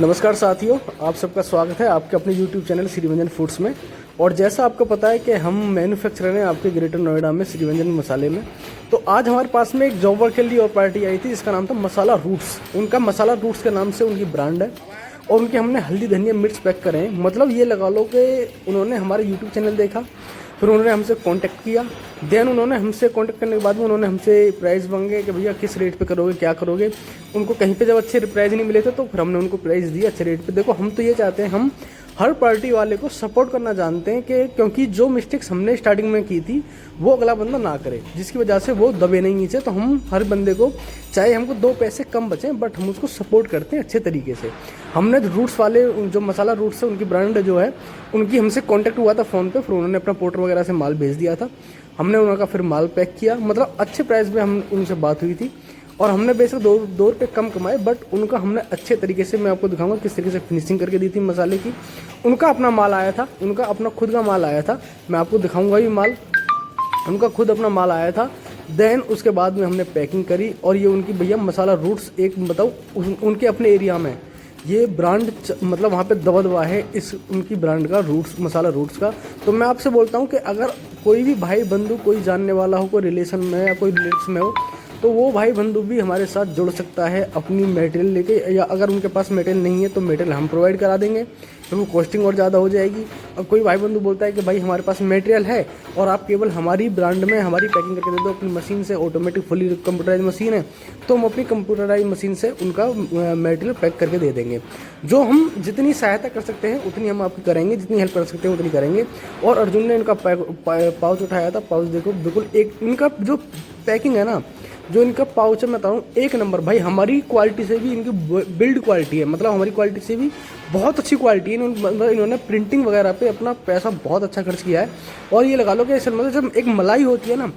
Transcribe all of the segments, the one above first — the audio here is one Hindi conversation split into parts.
नमस्कार साथियों, आप सबका स्वागत है आपके अपने YouTube चैनल श्रीव्यंजन फूड्स में। और जैसा आपको पता है कि हम मैन्युफैक्चरर हैं आपके ग्रेटर नोएडा में श्रीव्यंजन मसाले में। तो आज हमारे पास में एक जॉब वर्क के लिए और पार्टी आई थी जिसका नाम था मसाला रूट्स। उनका मसाला रूट्स के नाम से उनकी ब्रांड है और उनके हमने हल्दी धनिया मिर्च पैक करे हैं। मतलब ये लगा लो कि उन्होंने हमारे यूट्यूब चैनल देखा, फिर उन्होंने हमसे कांटेक्ट किया। देन उन्होंने हमसे कांटेक्ट करने के बाद में उन्होंने हमसे प्राइस मांगे कि भैया किस रेट पे करोगे, क्या करोगे। उनको कहीं पे जब अच्छे प्राइस नहीं मिले थे तो फिर हमने उनको प्राइस दिया अच्छे रेट पे। देखो, हम तो ये चाहते हैं, हम हर पार्टी वाले को सपोर्ट करना जानते हैं कि क्योंकि जो मिस्टेक्स हमने स्टार्टिंग में की थी वो अगला बंदा ना करे, जिसकी वजह से वो दबे नहीं नीचे। तो हम हर बंदे को, चाहे हमको 2 पैसे कम बचें, बट हम उसको सपोर्ट करते हैं अच्छे तरीके से। हमने रूट्स वाले जो मसाला रूट्स है उनकी ब्रांड जो है, उनकी हमसे कांटेक्ट हुआ था फ़ोन पे, फिर उन्होंने अपना पोर्टर वगैरह से माल भेज दिया था। हमने उनका फिर माल पैक किया, मतलब अच्छे प्राइस में हम उनसे बात हुई थी और हमने बेशक 2 रुपये कम कमाए, बट उनका हमने अच्छे तरीके से, मैं आपको दिखाऊंगा किस तरीके से फिनिशिंग करके दी थी मसाले की। उनका अपना माल आया था, उनका अपना खुद का माल आया था, मैं आपको दिखाऊंगा ये माल। उनका खुद अपना माल आया था। देन उसके बाद में हमने पैकिंग करी और ये उनकी भैया मसाला रूट्स, एक बताओ उनके अपने एरिया में ये ब्रांड मतलब वहाँ पे दबदबा है इस उनकी ब्रांड का, रूट्स मसाला रूट्स का। तो मैं आपसे बोलता हूँ कि अगर कोई भी भाई बंधु, कोई जानने वाला हो, कोई रिलेशन में या कोई रिलेटिव्स में हो, तो वो भाई बंधु भी हमारे साथ जुड़ सकता है अपनी मटेरियल लेके, या अगर उनके पास मटेरियल नहीं है तो मटेरियल हम प्रोवाइड करा देंगे, तो वो कॉस्टिंग और ज़्यादा हो जाएगी। और कोई भाई बंधु बोलता है कि भाई हमारे पास मटेरियल है और आप केवल हमारी ब्रांड में हमारी पैकिंग करके दे दो अपनी मशीन से, ऑटोमेटिक फुली कंप्यूटराइज मशीन है, तो हम अपनी कंप्यूटराइज मशीन से उनका मटेरियल पैक करके दे देंगे। जो हम जितनी सहायता कर सकते हैं उतनी हम आपकी करेंगे, जितनी हेल्प कर सकते हैं उतनी करेंगे। और अर्जुन ने इनका पाउच उठाया था, पाउच देखो बिल्कुल एक, इनका जो पैकिंग है ना, जो इनका पाउच है मैं बताऊँ एक नंबर भाई। हमारी क्वालिटी से भी इनकी बिल्ड क्वालिटी है, मतलब हमारी क्वालिटी से भी बहुत अच्छी क्वालिटी है। मतलब इन्होंने प्रिंटिंग वगैरह पे अपना पैसा बहुत अच्छा खर्च किया है। और ये लगा लो कि ऐसे मतलब जब एक मलाई होती है ना,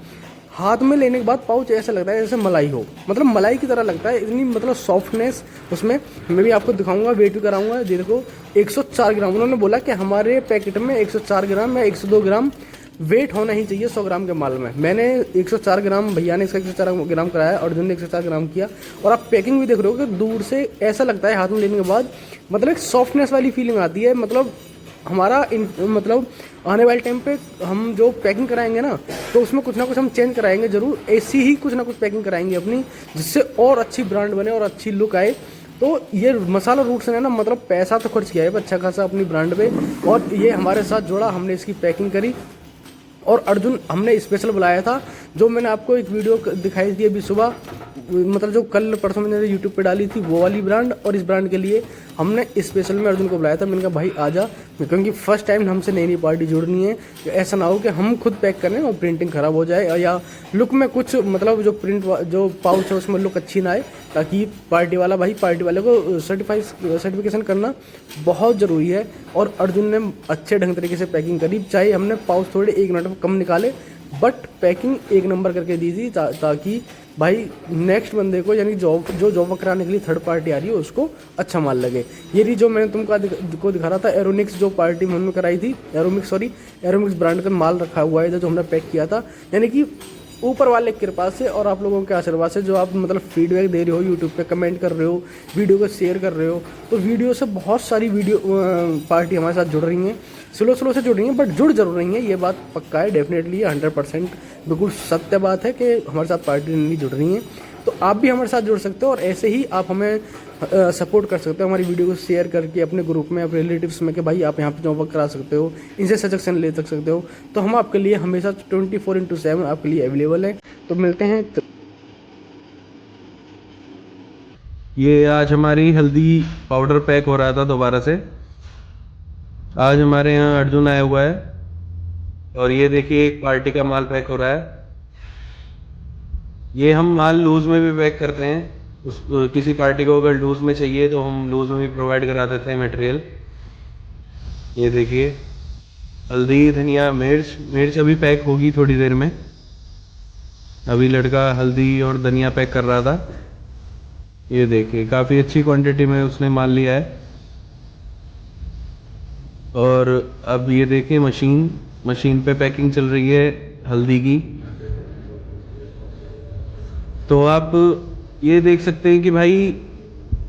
हाथ में लेने के बाद पाउच ऐसा लगता है जैसे मलाई हो, मतलब मलाई की तरह लगता है, इतनी मतलब सॉफ्टनेस उसमें। मैं भी आपको दिखाऊंगा, वेट भी कराऊंगा। देखो 104 ग्राम उन्होंने बोला कि हमारे पैकेट में 104 ग्राम या 102 ग्राम वेट होना ही चाहिए 100 ग्राम के माल में। मैंने 104 ग्राम, भैया ने इसका 104 ग्राम कराया, अर्जुन ने 104 ग्राम किया। और आप पैकिंग भी देख रहे हो कि दूर से ऐसा लगता है हाथ में लेने के बाद, मतलब एक सॉफ्टनेस वाली फीलिंग आती है। मतलब हमारा मतलब आने वाले टाइम पे हम जो पैकिंग कराएंगे ना, तो उसमें कुछ ना कुछ हम चेंज कराएंगे ज़रूर, ऐसी ही कुछ ना कुछ पैकिंग कराएंगे अपनी, जिससे और अच्छी ब्रांड बने और अच्छी लुक आए। तो ये मसाला रूट्स ने ना, मतलब पैसा तो खर्च किया है अच्छा खासा अपनी ब्रांड पे, और ये हमारे साथ जुड़ा, हमने इसकी पैकिंग करी। और अर्जुन हमने स्पेशल बुलाया था, जो मैंने आपको एक वीडियो दिखाई थी अभी सुबह, मतलब जो कल परसों मैंने यूट्यूब पे डाली थी, वो वाली ब्रांड। और इस ब्रांड के लिए हमने स्पेशल में अर्जुन को बुलाया था। मैंने कहा भाई आ जा, क्योंकि फर्स्ट टाइम हमसे नई नई पार्टी जुड़नी है। ऐसा ना हो कि हम खुद पैक करें और प्रिंटिंग ख़राब हो जाए, या लुक में कुछ, मतलब जो प्रिंट जो पाउच है उसमें लुक अच्छी ना आए। ताकि पार्टी वाले को सर्टिफिकेशन करना बहुत ज़रूरी है। और अर्जुन ने अच्छे ढंग तरीके से पैकिंग करी, चाहे हमने पाउच थोड़े 1 मिनट कम निकाले, बट पैकिंग एक नंबर करके दी थी, ताकि भाई नेक्स्ट बंदे को, यानी जॉब कराने के लिए थर्ड पार्टी आ रही है, उसको अच्छा माल लगे। ये रही जो मैंने तुमको दिखा रहा था, एरोनिक्स जो पार्टी हमने कराई थी, एरोमिक्स ब्रांड का माल रखा हुआ है जो हमने पैक किया था। यानी कि ऊपर वाले की कृपा से और आप लोगों के आशीर्वाद से, जो आप मतलब फीडबैक दे रहे हो, यूट्यूब पे कमेंट कर रहे हो, वीडियो को शेयर कर रहे हो, तो वीडियो से बहुत सारी पार्टी हमारे साथ जुड़ रही हैं। स्लो से जुड़ रही हैं, बट जुड़ जरूर रही हैं, ये बात पक्का है, डेफिनेटली 100% बिल्कुल सत्य बात है कि हमारे साथ पार्टी नहीं जुड़ रही हैं। तो आप भी हमारे साथ जुड़ सकते हो और ऐसे ही आप हमें सपोर्ट कर सकते हो, हमारी वीडियो को शेयर करके अपने ग्रुप में, अपने रिलेटिव्स में, कि भाई आप यहाँ पे जॉब वर्क करा सकते हो, इनसे सजेशन ले सकते हो। तो हम आपके लिए हमेशा 24/7 आपके लिए अवेलेबल है। तो मिलते हैं। ये आज हमारी हल्दी पाउडर पैक हो रहा था दोबारा से। आज हमारे यहाँ अर्जुन आया हुआ है और ये देखिए एक पार्टी का माल पैक हो रहा है। ये हम माल लूज में भी पैक करते हैं, किसी पार्टी को अगर लूज में चाहिए तो हम लूज में भी प्रोवाइड करा देते हैं मटेरियल। ये देखिए हल्दी धनिया मिर्च अभी पैक होगी थोड़ी देर में। अभी लड़का हल्दी और धनिया पैक कर रहा था। ये देखिए काफ़ी अच्छी क्वांटिटी में उसने माल लिया है। और अब ये देखिए मशीन पे पैकिंग चल रही है हल्दी की। तो आप ये देख सकते हैं कि भाई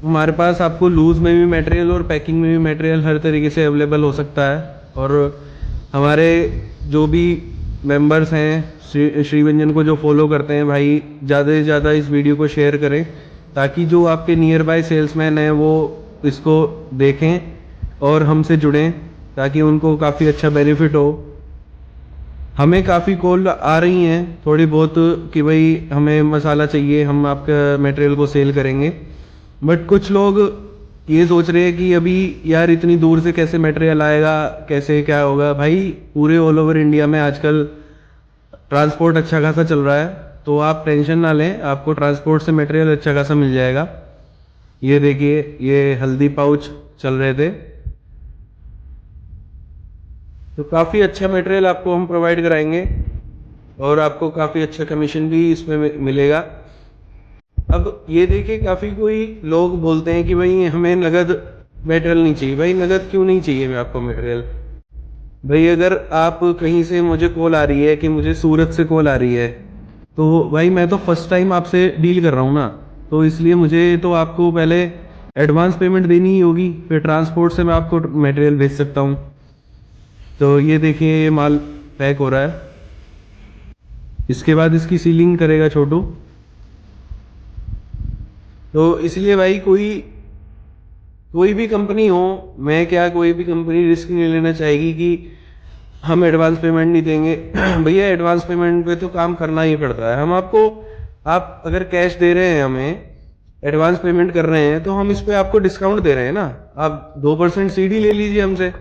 हमारे पास आपको लूज़ में भी मटेरियल और पैकिंग में भी मटेरियल हर तरीके से अवेलेबल हो सकता है। और हमारे जो भी मेंबर्स हैं श्रीवंजन को जो फॉलो करते हैं भाई, ज़्यादा से ज़्यादा इस वीडियो को शेयर करें ताकि जो आपके नियर बाय सेल्समैन हैं वो इसको देखें और हमसे जुड़ें, ताकि उनको काफ़ी अच्छा बेनिफिट हो। हमें काफ़ी कॉल आ रही हैं थोड़ी बहुत कि भाई हमें मसाला चाहिए, हम आपका मटेरियल को सेल करेंगे। बट कुछ लोग ये सोच रहे हैं कि अभी यार इतनी दूर से कैसे मटेरियल आएगा, कैसे क्या होगा। भाई पूरे ऑल ओवर इंडिया में आजकल ट्रांसपोर्ट अच्छा खासा चल रहा है, तो आप टेंशन ना लें, आपको ट्रांसपोर्ट से मटेरियल अच्छा खासा मिल जाएगा। ये देखिए, ये हल्दी पाउच चल रहे थे, तो काफ़ी अच्छा मटेरियल आपको हम प्रोवाइड कराएंगे और आपको काफ़ी अच्छा कमीशन भी इसमें मिलेगा। अब ये देखिए, काफ़ी कोई लोग बोलते हैं कि भाई हमें नगद मटेरियल नहीं चाहिए। भाई नगद क्यों नहीं चाहिए आपको मटेरियल? भाई अगर आप कहीं से मुझे कॉल आ रही है कि मुझे सूरत से कॉल आ रही है, तो भाई मैं तो फर्स्ट टाइम आपसे डील कर रहा हूँ ना, तो इसलिए मुझे तो आपको पहले एडवांस पेमेंट देनी ही होगी, फिर ट्रांसपोर्ट से मैं आपको मटेरियल भेज सकता हूँ। तो ये देखिए, ये माल पैक हो रहा है, इसके बाद इसकी सीलिंग करेगा छोटू। तो इसलिए भाई कोई भी कंपनी हो, मैं क्या, कोई भी कंपनी रिस्क नहीं लेना चाहेगी कि हम एडवांस पेमेंट नहीं देंगे। भैया एडवांस पेमेंट पे तो काम करना ही पड़ता है। हम आपको, आप अगर कैश दे रहे हैं, हमें एडवांस पेमेंट कर रहे हैं, तो हम इस पे आपको डिस्काउंट दे रहे हैं ना। आप 2% सीडी ले लीजिए हमसे।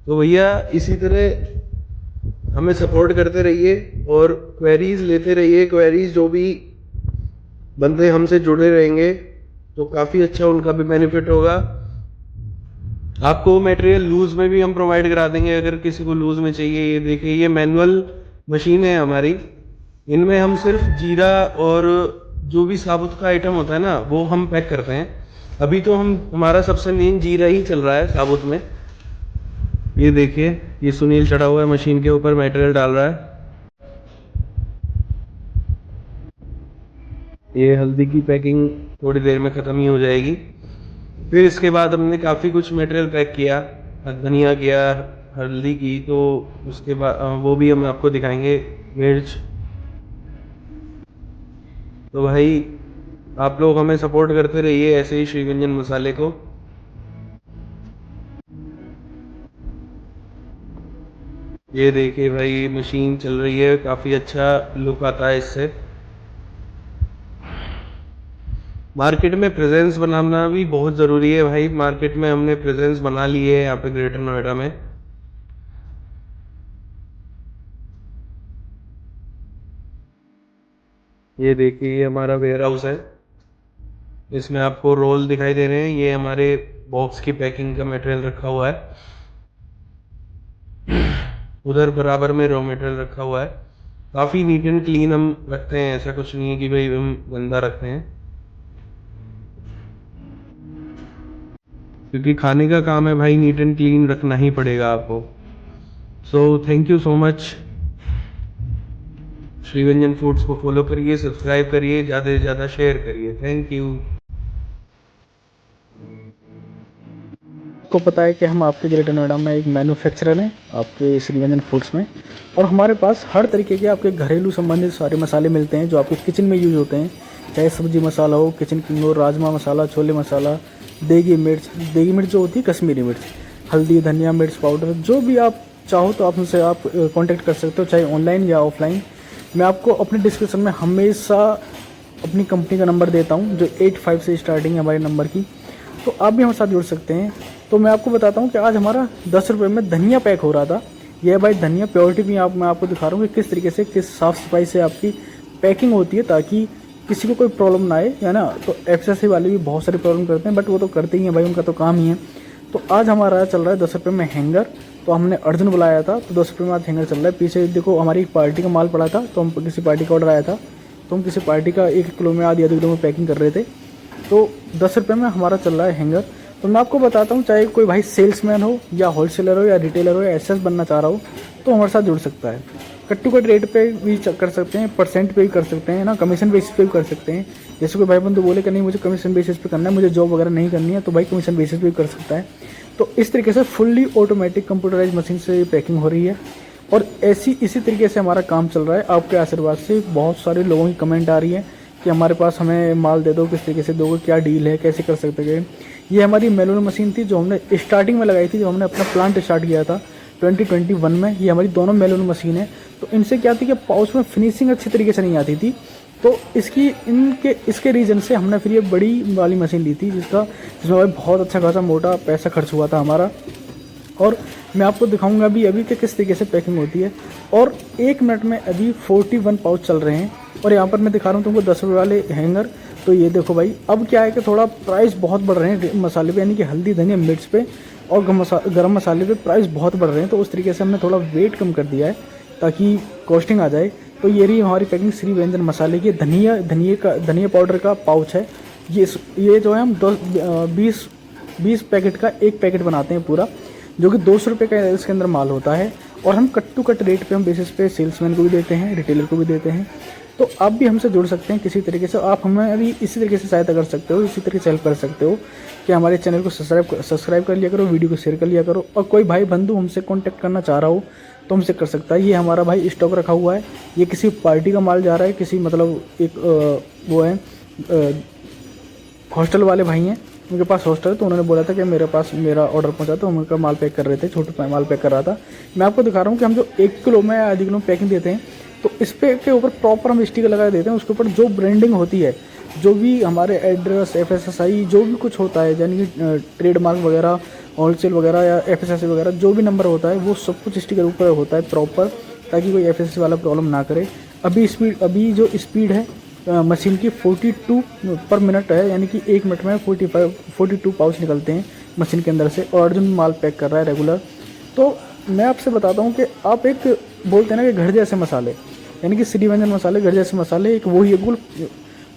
तो भैया इसी तरह हमें सपोर्ट करते रहिए और क्वेरीज लेते रहिए। क्वेरीज जो भी बंदे हमसे जुड़े रहेंगे तो काफ़ी अच्छा उनका भी बेनिफिट होगा। आपको मटेरियल लूज में भी हम प्रोवाइड करा देंगे अगर किसी को लूज में चाहिए। ये देखिए, ये मैनुअल मशीन है हमारी, इनमें हम सिर्फ जीरा और जो भी साबुत का आइटम होता है ना वो हम पैक करते हैं। अभी तो हमारा सबसे मेन जीरा ही चल रहा है साबुत में। ये देखिए, ये सुनील चढ़ा हुआ है मशीन के ऊपर, मटेरियल डाल रहा है। ये हल्दी की पैकिंग थोड़ी देर में ख़त्म ही हो जाएगी। फिर इसके बाद हमने काफ़ी कुछ मटेरियल पैक किया, धनिया किया, हल्दी की, तो उसके बाद वो भी हम आपको दिखाएंगे, मिर्च। तो भाई आप लोग हमें सपोर्ट करते रहिए ऐसे ही श्रीगंजन मसाले को। ये देखिए भाई, मशीन चल रही है, काफ़ी अच्छा लुक आता है इससे। मार्केट में प्रेजेंस बनाना भी बहुत ज़रूरी है भाई। मार्केट में हमने प्रेजेंस बना ली है यहाँ पे ग्रेटर नोएडा में। ये देखिए, ये हमारा वेयर हाउस है, इसमें आपको रोल दिखाई दे रहे हैं। ये हमारे बॉक्स की पैकिंग का मटेरियल रखा हुआ है, उधर बराबर में रॉ मटेरियल रखा हुआ है। काफ़ी नीट एंड क्लीन हम रखते हैं, ऐसा कुछ नहीं है कि भाई हम गंदा रखते हैं, क्योंकि खाने का काम है भाई, नीट एंड क्लीन रखना ही पड़ेगा आपको। So thank you so much. Shriganjan foods को फॉलो करिए, सब्सक्राइब करिए, ज़्यादा से ज़्यादा शेयर करिए। Thank you. आपको पता है कि हम आपके ग्रेटर नोएडा में एक मैन्युफैक्चरर हैं आपके श्रीगंजन फूड्स में, और हमारे पास हर तरीके के आपके घरेलू संबंधित सारे मसाले मिलते हैं जो आपके किचन में यूज होते हैं। चाहे सब्जी मसाला हो, किचन किंग हो, राजमा मसाला, छोले मसाला, देगी मिर्च जो होती है कश्मीरी मिर्च, हल्दी, धनिया, मिर्च पाउडर, जो भी आप चाहो तो आप हमसे आप कांटेक्ट कर सकते हो, चाहे ऑनलाइन या ऑफलाइन। मैं आपको अपने डिस्क्रिप्शन में हमेशा अपनी कंपनी का नंबर देता हूँ जो 85 से स्टार्टिंग है हमारे नंबर की, तो आप भी हमारे साथ जुड़ सकते हैं। तो मैं आपको बताता हूँ कि आज हमारा 10 रुपये में धनिया पैक हो रहा था। यह भाई धनिया प्योरिटी भी मैं आपको दिखा रहा हूँ कि किस तरीके से, किस साफ़ सफाई से आपकी पैकिंग होती है ताकि किसी को कोई प्रॉब्लम ना आए, है ना। तो एक्सेसिव वाले भी बहुत सारी प्रॉब्लम करते हैं, बट वो तो करते ही हैं भाई, उनका तो काम ही है। तो आज हमारा चल रहा है 10 रुपये में हैंगर। तो हमने अर्जुन बुलाया था, तो 10 रुपये में आज हैंगर चल रहा है। पीछे देखो, हमारी एक पार्टी का माल पड़ा था, तो हम किसी पार्टी का ऑर्डर आया था, तो हम किसी पार्टी का 1 किलो में आधी किलो में पैकिंग कर रहे थे। तो 10 रुपये में हमारा चल रहा है हैंगर। तो मैं आपको बताता हूँ, चाहे कोई भाई सेल्समैन हो या होलसेलर हो या रिटेलर हो या एसएस बनना चाह रहा हो, तो हमारे साथ जुड़ सकता है। कट टू कट रेट पे भी कर सकते हैं, परसेंट पे भी कर सकते हैं ना, कमीशन बेसिस पे भी कर सकते हैं। जैसे कोई भाई बंधु बोले कि नहीं मुझे कमीशन बेसिस पे करना है, मुझे जॉब वगैरह नहीं करनी है, तो भाई कमीशन बेसिस पे भी कर सकता है। तो इस तरीके से फुल्ली ऑटोमेटिक कंप्यूटराइज मशीन से पैकिंग हो रही है और इसी तरीके से हमारा काम चल रहा है। आपके आशीर्वाद से बहुत सारे लोगों की कमेंट आ रही है कि हमारे पास हमें माल दे दो, किस तरीके से दोगे, क्या डील है, कैसे कर सकते हैं। ये हमारी मैनुअल मशीन थी जो हमने स्टार्टिंग में लगाई थी, जो हमने अपना प्लांट स्टार्ट किया था 2021 में। ये हमारी दोनों मैनुअल मशीन है। तो इनसे क्या थी कि पाउच में फिनिशिंग अच्छी तरीके से नहीं आती थी, तो इसके रीज़न से हमने फिर ये बड़ी वाली मशीन ली थी जिसमें भाई बहुत अच्छा खासा मोटा पैसा खर्च हुआ था हमारा। और मैं आपको दिखाऊंगा अभी कि किस तरीके से पैकिंग होती है। और 1 मिनट में अभी 41 पाउच चल रहे हैं। और यहाँ पर मैं दिखा रहा हूँ तुमको 10 रुपये वाले हैंगर। तो ये देखो भाई, अब क्या है कि थोड़ा प्राइस बहुत बढ़ रहे हैं मसाले पे, यानी कि हल्दी, धनिया, मिर्च पे और गरम मसाले पे प्राइस बहुत बढ़ रहे हैं। तो उस तरीके से हमने थोड़ा वेट कम कर दिया है ताकि कॉस्टिंग आ जाए। तो ये रही हमारी पैकिंग श्री व्यंजन मसाले की। धनिया पाउडर का पाउच है ये जो है हम 20 पैकेट का एक पैकेट बनाते हैं पूरा, जो कि 200 रुपये का इसके अंदर माल होता है। और हम कट टू कट रेट पे हम बेसिस पे सेल्समैन को भी देते हैं, रिटेलर को भी देते हैं। तो आप भी हमसे जुड़ सकते हैं किसी तरीके से। आप हमें अभी इसी तरीके से सहायता कर सकते हो, इसी तरीके से हेल्प कर सकते हो कि हमारे चैनल को सब्सक्राइब कर लिया करो, वीडियो को शेयर कर लिया करो। और कोई भाई बंधु हमसे कॉन्टैक्ट करना चाह रहा हो तो हमसे कर सकता है। ये हमारा भाई स्टॉक रखा हुआ है, ये किसी पार्टी का माल जा रहा है, किसी मतलब एक वो है हॉस्टल वाले भाई हैं, उनके पास हॉस्टल है। तो उन्होंने बोला था कि मेरे पास मेरा ऑर्डर पहुंचा, तो हम उनका माल पैक कर रहे थे, छोटा माल पैक कर रहा था। मैं आपको दिखा रहा हूँ कि हम जो 1 किलो में आधी किलो पैकिंग देते हैं, तो इस पे के ऊपर प्रॉपर हम स्टिकर लगा देते हैं। उसके ऊपर जो ब्रांडिंग होती है, जो भी हमारे एड्रेस, FSSI जो भी कुछ होता है, यानी कि ट्रेडमार्क वगैरह, होलसेल वगैरह या FSSI वगैरह जो भी नंबर होता है, वो सब कुछ स्टिकर ऊपर होता है प्रॉपर, ताकि कोई FSSI वाला प्रॉब्लम ना करे। अभी जो स्पीड है मशीन की 42 पर मिनट है, यानी कि 1 मिनट में 42 पाउच निकलते हैं मशीन के अंदर से। और अर्जुन माल पैक कर रहा है रेगुलर। तो मैं आपसे बताता हूँ कि आप एक बोलते हैं ना कि घर जैसे मसाले, यानी कि श्री व्यंजन मसाले, घर जैसे मसाले, एक वही बिल्कुल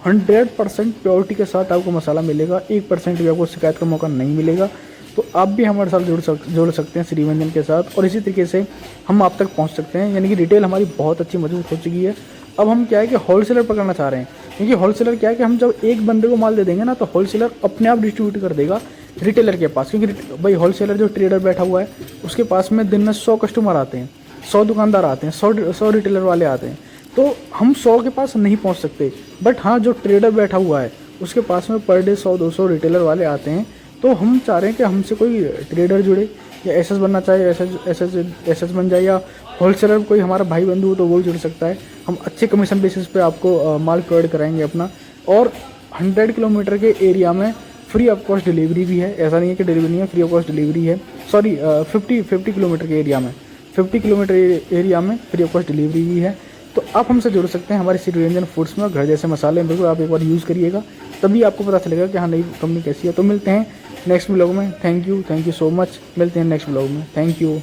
100% प्योरिटी के साथ आपको मसाला मिलेगा। 1% भी आपको शिकायत का मौका नहीं मिलेगा। तो आप भी हमारे साथ जुड़ सकते हैं श्री व्यंजन के साथ, और इसी तरीके से हम आप तक पहुंच सकते हैं। यानी कि रिटेल हमारी बहुत अच्छी मजबूत हो चुकी है। अब हम क्या है कि होलसेलर पकड़ना चाह रहे हैं, क्योंकि होलसेलर क्या है कि हम जब एक बंदे को माल दे देंगे ना, तो होलसेलर अपने आप डिस्ट्रीब्यूट कर देगा रिटेलर के पास। क्योंकि भाई होलसेलर जो ट्रेडर बैठा हुआ है, उसके पास में दिन में 100 कस्टमर आते हैं, 100 दुकानदार आते हैं, 100 रिटेलर वाले आते हैं। तो हम 100 के पास नहीं पहुंच सकते, बट हाँ जो ट्रेडर बैठा हुआ है उसके पास में पर डे 100-200 रिटेलर वाले आते हैं। तो हम चाह रहे हैं कि हमसे कोई ट्रेडर जुड़े, या एसएस बनना चाहे एसएस बन जाए, या होलसेलर कोई हमारा भाई बंधु हो तो वो भी जुड़ सकता है। हम अच्छे कमीशन बेसिस पे आपको माल प्रोवाइड कराएंगे अपना। और 100 किलोमीटर के एरिया में फ्री ऑफ कॉस्ट डिलीवरी भी है। ऐसा नहीं है कि डिलीवरी नहीं है, फ्री ऑफ कॉस्ट डिलीवरी है। सॉरी 50 किलोमीटर के एरिया में, 50 किलोमीटर एरिया में फ्री ऑफ कॉस्ट डिलीवरी भी है। तो आप हमसे जुड़ सकते हैं हमारे श्री व्यंजन फूड्स में। घर जैसे मसाले बिल्कुल आप एक बार यूज़ करिएगा, तभी आपको पता चलेगा कि हाँ नई कंपनी कैसी है। तो मिलते हैं नेक्स्ट ब्लॉग में। Thank you so much. मिलते हैं नेक्स्ट ब्लॉग में। Thank you.